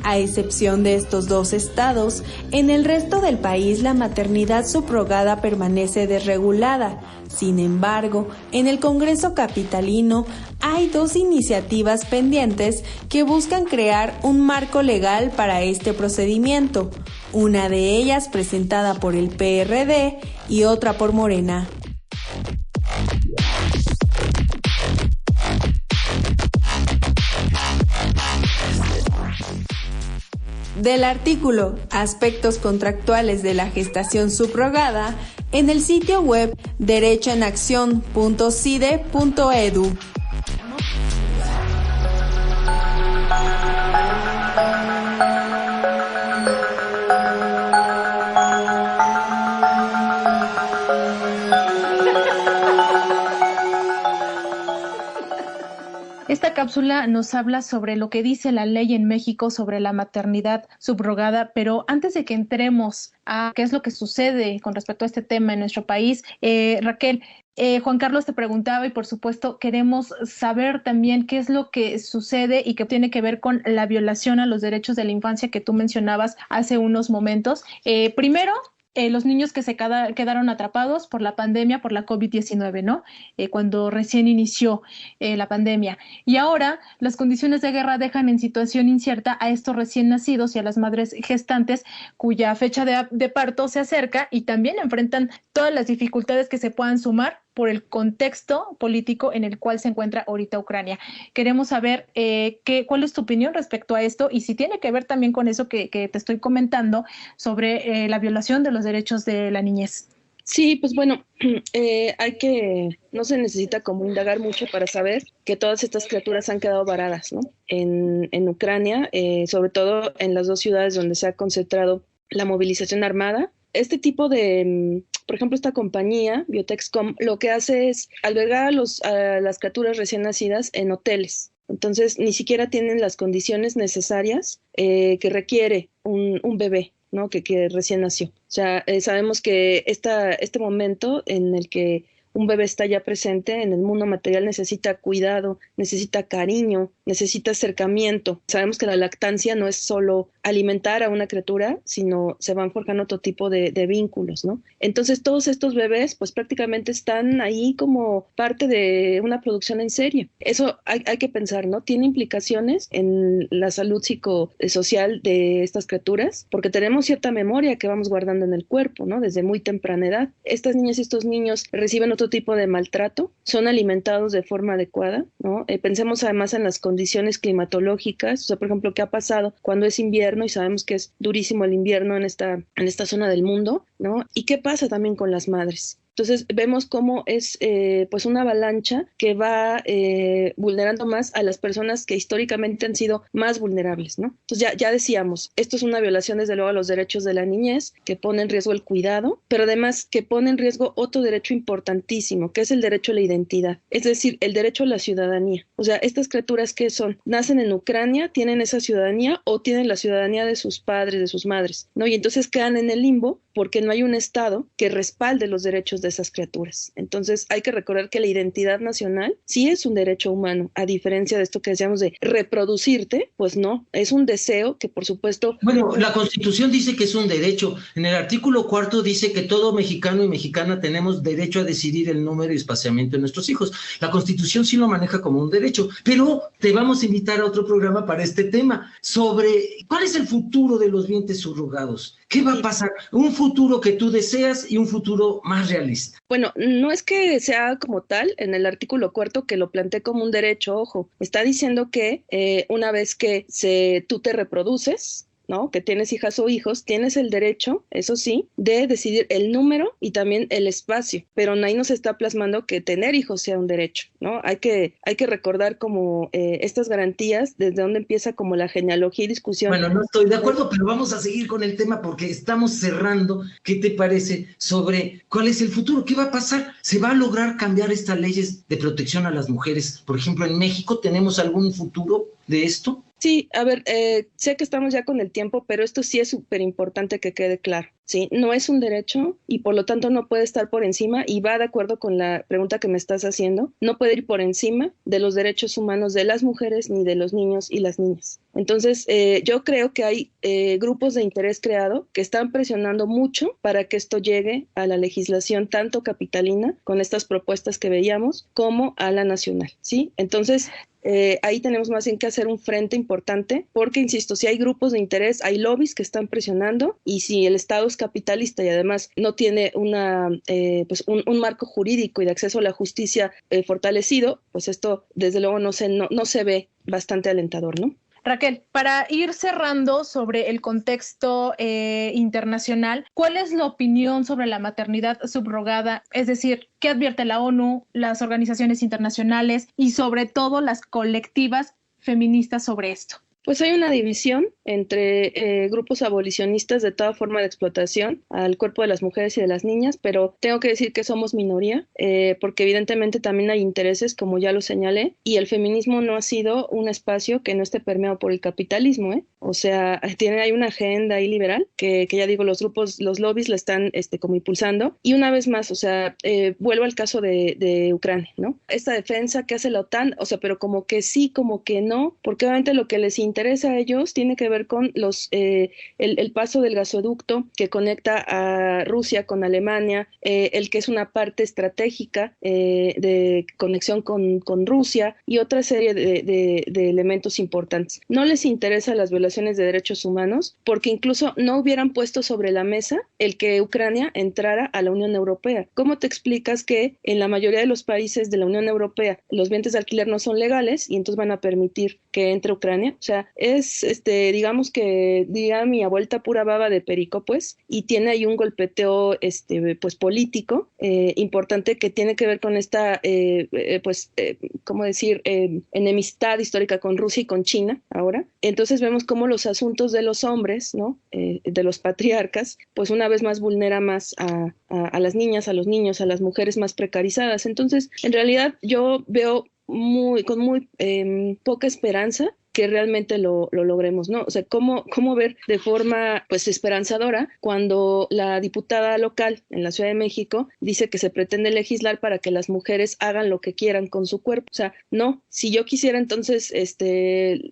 A excepción de estos 2 estados, en el resto del país la maternidad subrogada permanece desregulada. Sin embargo, en el Congreso capitalino hay 2 iniciativas pendientes que buscan crear un marco legal para este procedimiento, una de ellas presentada por el PRD y otra por Morena. Del artículo Aspectos contractuales de la gestación subrogada en el sitio web derechoenaccion.cide.edu. Esta cápsula nos habla sobre lo que dice la ley en México sobre la maternidad subrogada, pero antes de que entremos a qué es lo que sucede con respecto a este tema en nuestro país, Raquel, Juan Carlos te preguntaba y por supuesto queremos saber también qué es lo que sucede y que tiene que ver con la violación a los derechos de la infancia que tú mencionabas hace unos momentos. Primero, los niños que se quedaron atrapados por la pandemia, por la COVID-19, ¿no? Cuando recién inició la pandemia. Y ahora las condiciones de guerra dejan en situación incierta a estos recién nacidos y a las madres gestantes cuya fecha de parto se acerca y también enfrentan todas las dificultades que se puedan sumar por el contexto político en el cual se encuentra ahorita Ucrania. Queremos saber cuál es tu opinión respecto a esto y si tiene que ver también con eso que te estoy comentando sobre la violación de los derechos de la niñez. Sí, pues bueno, no se necesita como indagar mucho para saber que todas estas criaturas han quedado varadas, ¿no? En Ucrania, sobre todo en las dos ciudades donde se ha concentrado la movilización armada. Este tipo de, por ejemplo, esta compañía, Biotexcom, lo que hace es albergar a las criaturas recién nacidas en hoteles. Entonces, ni siquiera tienen las condiciones necesarias que requiere un bebé, ¿no? Que recién nació. O sea, sabemos que este momento en el que un bebé está ya presente en el mundo material necesita cuidado, necesita cariño, necesita acercamiento. Sabemos que la lactancia no es solo alimentar a una criatura, sino se van forjando otro tipo de vínculos, ¿no? Entonces todos estos bebés pues prácticamente están ahí como parte de una producción en serie. Eso hay que pensar, ¿no? Tiene implicaciones en la salud psicosocial de estas criaturas, porque tenemos cierta memoria que vamos guardando en el cuerpo, ¿no? Desde muy temprana edad. Estas niñas y estos niños reciben otro tipo de maltrato, son alimentados de forma adecuada, ¿no? Pensemos además en las condiciones climatológicas, o sea, por ejemplo, ¿qué ha pasado cuando es invierno? Y sabemos que es durísimo el invierno en esta zona del mundo, ¿no? ¿Y qué pasa también con las madres? Entonces vemos cómo es pues una avalancha que va vulnerando más a las personas que históricamente han sido más vulnerables, ¿no? Entonces ya decíamos, esto es una violación desde luego a los derechos de la niñez, que pone en riesgo el cuidado, pero además que pone en riesgo otro derecho importantísimo, que es el derecho a la identidad, es decir, el derecho a la ciudadanía. O sea, estas criaturas que son, nacen en Ucrania, tienen esa ciudadanía o tienen la ciudadanía de sus padres, de sus madres, ¿no? Y entonces quedan en el limbo porque no hay un Estado que respalde los derechos de esas criaturas. Entonces hay que recordar que la identidad nacional sí es un derecho humano, a diferencia de esto que decíamos de reproducirte, pues no, es un deseo que por supuesto... Bueno, la Constitución dice que es un derecho. En el artículo 4 dice que todo mexicano y mexicana tenemos derecho a decidir el número y espaciamiento de nuestros hijos. La Constitución sí lo maneja como un derecho, pero te vamos a invitar a otro programa para este tema, sobre cuál es el futuro de los vientres subrogados. ¿Qué va a pasar? Un futuro que tú deseas y un futuro más realista. Bueno, no es que sea como tal en el artículo 4 que lo planteé como un derecho, ojo, está diciendo que una vez que tú te reproduces, ¿no? Que tienes hijas o hijos, tienes el derecho, eso sí, de decidir el número y también el espacio, pero ahí nos está plasmando que tener hijos sea un derecho, ¿no? Hay que recordar como estas garantías, desde donde empieza como la genealogía y discusión. Bueno, no estoy de acuerdo, pero vamos a seguir con el tema porque estamos cerrando. ¿Qué te parece sobre cuál es el futuro? ¿Qué va a pasar? ¿Se va a lograr cambiar estas leyes de protección a las mujeres? Por ejemplo, en México, ¿tenemos algún futuro de esto? Sí, a ver, sé que estamos ya con el tiempo, pero esto sí es súper importante que quede claro, ¿sí? No es un derecho y por lo tanto no puede estar por encima, y va de acuerdo con la pregunta que me estás haciendo, no puede ir por encima de los derechos humanos de las mujeres ni de los niños y las niñas. Entonces, yo creo que hay grupos de interés creado que están presionando mucho para que esto llegue a la legislación tanto capitalina, con estas propuestas que veíamos, como a la nacional, ¿sí? Entonces, ahí tenemos más bien que hacer un frente importante, porque, insisto, si hay grupos de interés, hay lobbies que están presionando, y si el Estado es capitalista y además no tiene un marco jurídico y de acceso a la justicia fortalecido, pues esto desde luego no se ve bastante alentador, ¿no? Raquel, para ir cerrando sobre el contexto internacional, ¿cuál es la opinión sobre la maternidad subrogada? Es decir, ¿qué advierte la ONU, las organizaciones internacionales y sobre todo las colectivas feministas sobre esto? Pues hay una división entre grupos abolicionistas de toda forma de explotación al cuerpo de las mujeres y de las niñas, pero tengo que decir que somos minoría, porque evidentemente también hay intereses, como ya lo señalé, y el feminismo no ha sido un espacio que no esté permeado por el capitalismo, ¿eh? O sea, hay una agenda ahí liberal que ya digo, los grupos, los lobbies la están como impulsando, y una vez más, o sea, vuelvo al caso de Ucrania, ¿no? Esta defensa que hace la OTAN, o sea, pero como que sí, como que no, porque obviamente lo que les interesa a ellos tiene que ver con el paso del gasoducto que conecta a Rusia con Alemania, el que es una parte estratégica de conexión con Rusia, y otra serie de elementos importantes. No les interesa las violaciones violaciones de derechos humanos, porque incluso no hubieran puesto sobre la mesa el que Ucrania entrara a la Unión Europea. ¿Cómo te explicas que en la mayoría de los países de la Unión Europea los vientres de alquiler no son legales y entonces van a permitir que entre Ucrania? O sea, es, digamos que, diga mi abuelita, pura baba de perico, pues, y tiene ahí un golpeteo, pues, político importante que tiene que ver con esta, ¿cómo decir?, enemistad histórica con Rusia y con China ahora. Entonces vemos cómo los asuntos de los hombres, ¿no?, de los patriarcas, pues una vez más vulnera más a las niñas, a los niños, a las mujeres más precarizadas. Entonces, en realidad yo veo con muy poca esperanza que realmente lo logremos, ¿no? O sea, ¿cómo ver de forma, pues, esperanzadora cuando la diputada local en la Ciudad de México dice que se pretende legislar para que las mujeres hagan lo que quieran con su cuerpo? O sea, no, si yo quisiera entonces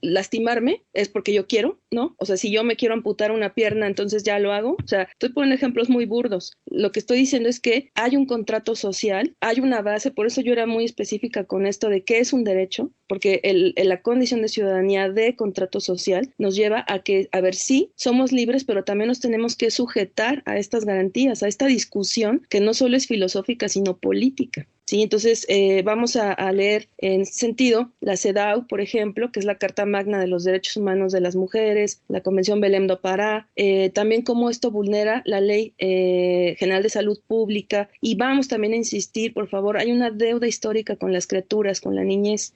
lastimarme, es porque yo quiero, ¿no? O sea, si yo me quiero amputar una pierna, entonces ya lo hago. O sea, estoy poniendo ejemplos muy burdos. Lo que estoy diciendo es que hay un contrato social, hay una base, por eso yo era muy específica con esto de qué es un derecho, porque la condición de ciudadanía de contrato social nos lleva a ver si somos libres, pero también nos tenemos que sujetar a estas garantías, a esta discusión que no solo es filosófica, sino política. Sí, entonces vamos a leer en ese sentido la CEDAW, por ejemplo, que es la Carta Magna de los Derechos Humanos de las Mujeres, la Convención Belém do Pará, también cómo esto vulnera la Ley General de Salud Pública, y vamos también a insistir, por favor, hay una deuda histórica con las criaturas, con la niñez.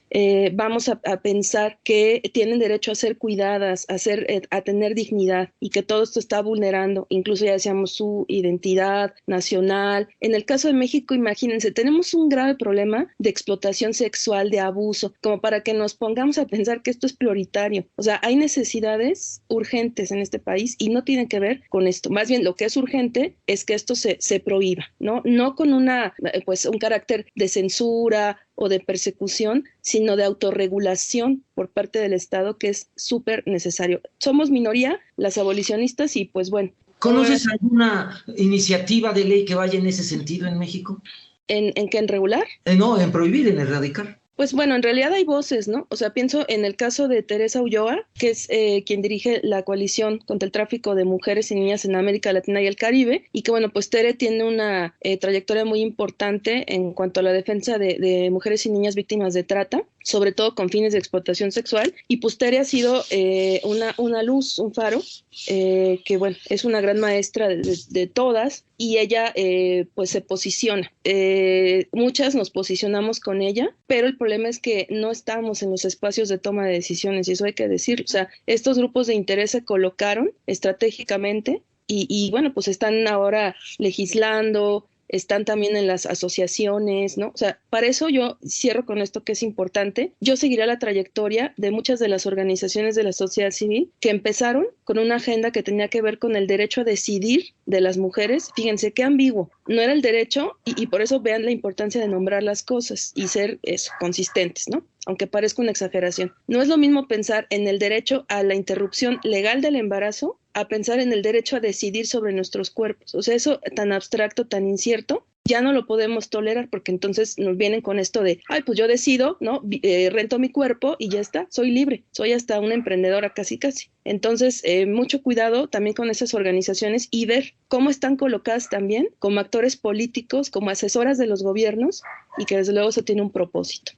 Vamos a pensar que tienen derecho a ser cuidadas, a tener dignidad, y que todo esto está vulnerando, incluso ya decíamos su identidad nacional. En el caso de México, imagínense, tenemos un grave problema de explotación sexual, de abuso, como para que nos pongamos a pensar que esto es prioritario. O sea, hay necesidades urgentes en este país y no tienen que ver con esto. Más bien, lo que es urgente es que esto se prohíba, ¿no? No con un carácter de censura o de persecución, sino de autorregulación por parte del Estado, que es súper necesario. Somos minoría, las abolicionistas, y pues bueno. ¿Conoces alguna iniciativa de ley que vaya en ese sentido en México? ¿En qué? ¿En regular? No, en prohibir, en erradicar. Pues bueno, en realidad hay voces, ¿no? O sea, pienso en el caso de Teresa Ulloa, que es quien dirige la coalición contra el tráfico de mujeres y niñas en América Latina y el Caribe, y que bueno, pues Tere tiene una trayectoria muy importante en cuanto a la defensa de mujeres y niñas víctimas de trata, sobre todo con fines de explotación sexual, y pues Tere ha sido una luz, un faro, que bueno, es una gran maestra de todas, y ella pues se posiciona. Muchas nos posicionamos con ella, pero el problema es que no estamos en los espacios de toma de decisiones, y eso hay que decirlo. O sea, estos grupos de interés se colocaron estratégicamente y bueno, pues están ahora legislando, están también en las asociaciones, ¿no? O sea, para eso yo cierro con esto que es importante. Yo seguiré la trayectoria de muchas de las organizaciones de la sociedad civil que empezaron con una agenda que tenía que ver con el derecho a decidir de las mujeres. Fíjense qué ambiguo. No era el derecho, y por eso vean la importancia de nombrar las cosas y ser consistentes, ¿no? Aunque parezca una exageración. No es lo mismo pensar en el derecho a la interrupción legal del embarazo a pensar en el derecho a decidir sobre nuestros cuerpos. O sea, eso tan abstracto, tan incierto, ya no lo podemos tolerar, porque entonces nos vienen con esto de, ay, pues yo decido, ¿no? Rento mi cuerpo y ya está, soy libre, soy hasta una emprendedora casi. Entonces, mucho cuidado también con esas organizaciones y ver cómo están colocadas también como actores políticos, como asesoras de los gobiernos, y que desde luego eso tiene un propósito.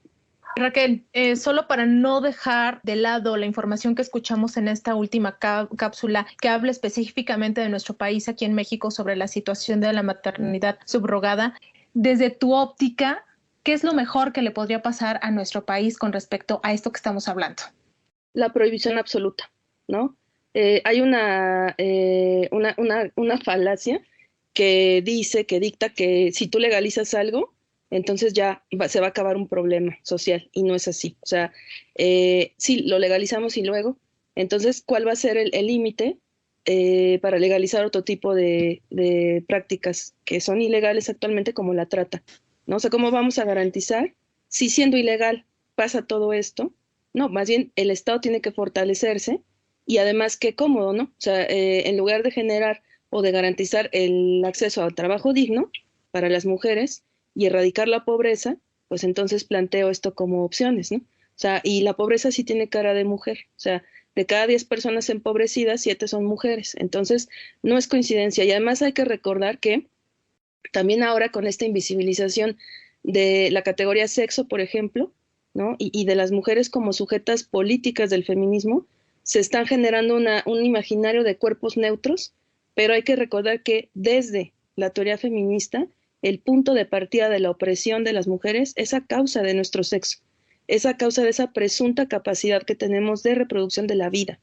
Raquel, solo para no dejar de lado la información que escuchamos en esta última cápsula que habla específicamente de nuestro país aquí en México sobre la situación de la maternidad subrogada, desde tu óptica, ¿qué es lo mejor que le podría pasar a nuestro país con respecto a esto que estamos hablando? La prohibición absoluta, ¿no? Hay una falacia que dicta que si tú legalizas algo, entonces ya se va a acabar un problema social, y no es así. O sea, sí, lo legalizamos y luego, entonces, ¿cuál va a ser el límite para legalizar otro tipo de prácticas que son ilegales actualmente, como la trata? ¿No? O sea, ¿cómo vamos a garantizar si siendo ilegal pasa todo esto? No, más bien el Estado tiene que fortalecerse, y además qué cómodo, ¿no? O sea, en lugar de generar o de garantizar el acceso a trabajo digno para las mujeres y erradicar la pobreza, pues entonces planteo esto como opciones, ¿no? O sea, y la pobreza sí tiene cara de mujer. O sea, de cada 10 personas empobrecidas, 7 son mujeres. Entonces, no es coincidencia. Y además hay que recordar que también ahora con esta invisibilización de la categoría sexo, por ejemplo, ¿no? y de las mujeres como sujetas políticas del feminismo, se están generando un imaginario de cuerpos neutros, pero hay que recordar que desde la teoría feminista, el punto de partida de la opresión de las mujeres es a causa de nuestro sexo, es a causa de esa presunta capacidad que tenemos de reproducción de la vida.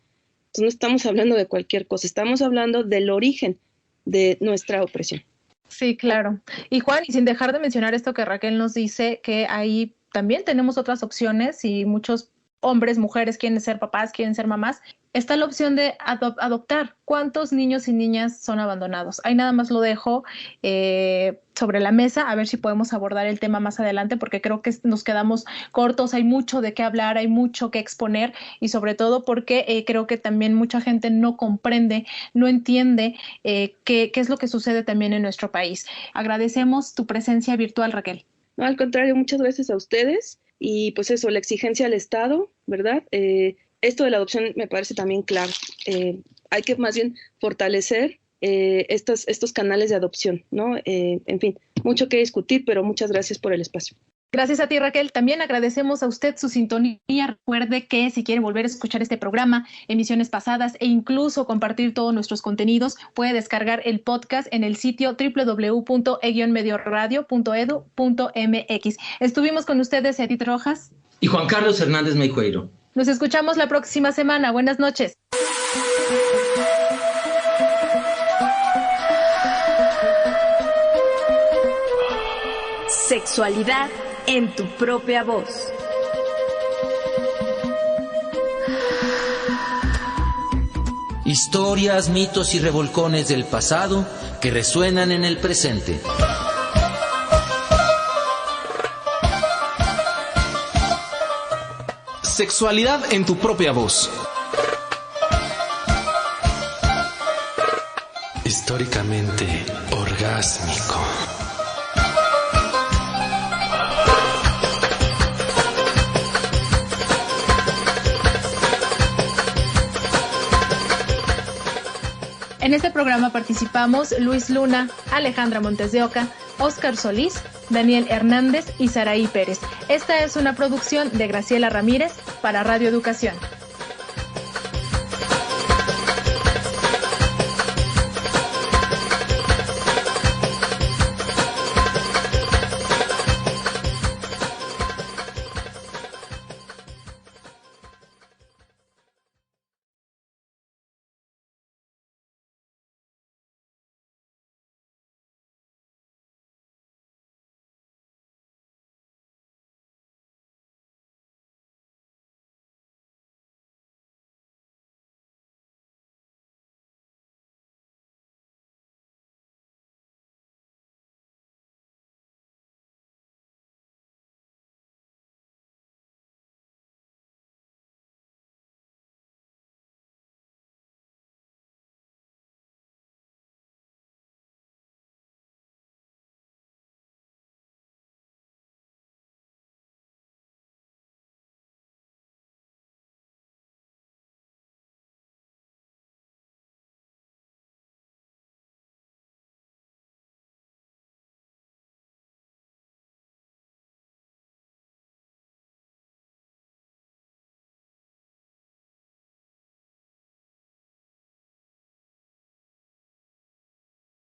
Entonces no estamos hablando de cualquier cosa, estamos hablando del origen de nuestra opresión. Sí, claro. Y Juan, y sin dejar de mencionar esto que Raquel nos dice, que ahí también tenemos otras opciones y muchos hombres, mujeres quieren ser papás, quieren ser mamás, está la opción de adoptar. ¿Cuántos niños y niñas son abandonados? Ahí nada más lo dejo sobre la mesa, a ver si podemos abordar el tema más adelante, porque creo que nos quedamos cortos, hay mucho de qué hablar, hay mucho que exponer, y sobre todo porque creo que también mucha gente no comprende, no entiende qué es lo que sucede también en nuestro país. Agradecemos tu presencia virtual, Raquel. No, al contrario, muchas gracias a ustedes. Y pues eso, la exigencia al Estado, ¿verdad? Esto de la adopción me parece también claro. Hay que más bien fortalecer estos canales de adopción, ¿no? En fin, mucho que discutir, pero muchas gracias por el espacio. Gracias a ti, Raquel. También agradecemos a usted su sintonía. Recuerde que si quiere volver a escuchar este programa, emisiones pasadas e incluso compartir todos nuestros contenidos, puede descargar el podcast en el sitio www.e-medioradio.edu.mx. Estuvimos con ustedes, Edith Rojas y Juan Carlos Hernández Meijueiro. Nos escuchamos la próxima semana. Buenas noches. Sexualidad en tu propia voz. Historias, mitos y revolcones del pasado que resuenan en el presente. Sexualidad en tu propia voz. Históricamente orgásmico. En este programa participamos Luis Luna, Alejandra Montes de Oca, Óscar Solís, Daniel Hernández y Saraí Pérez. Esta es una producción de Graciela Ramírez para Radio Educación.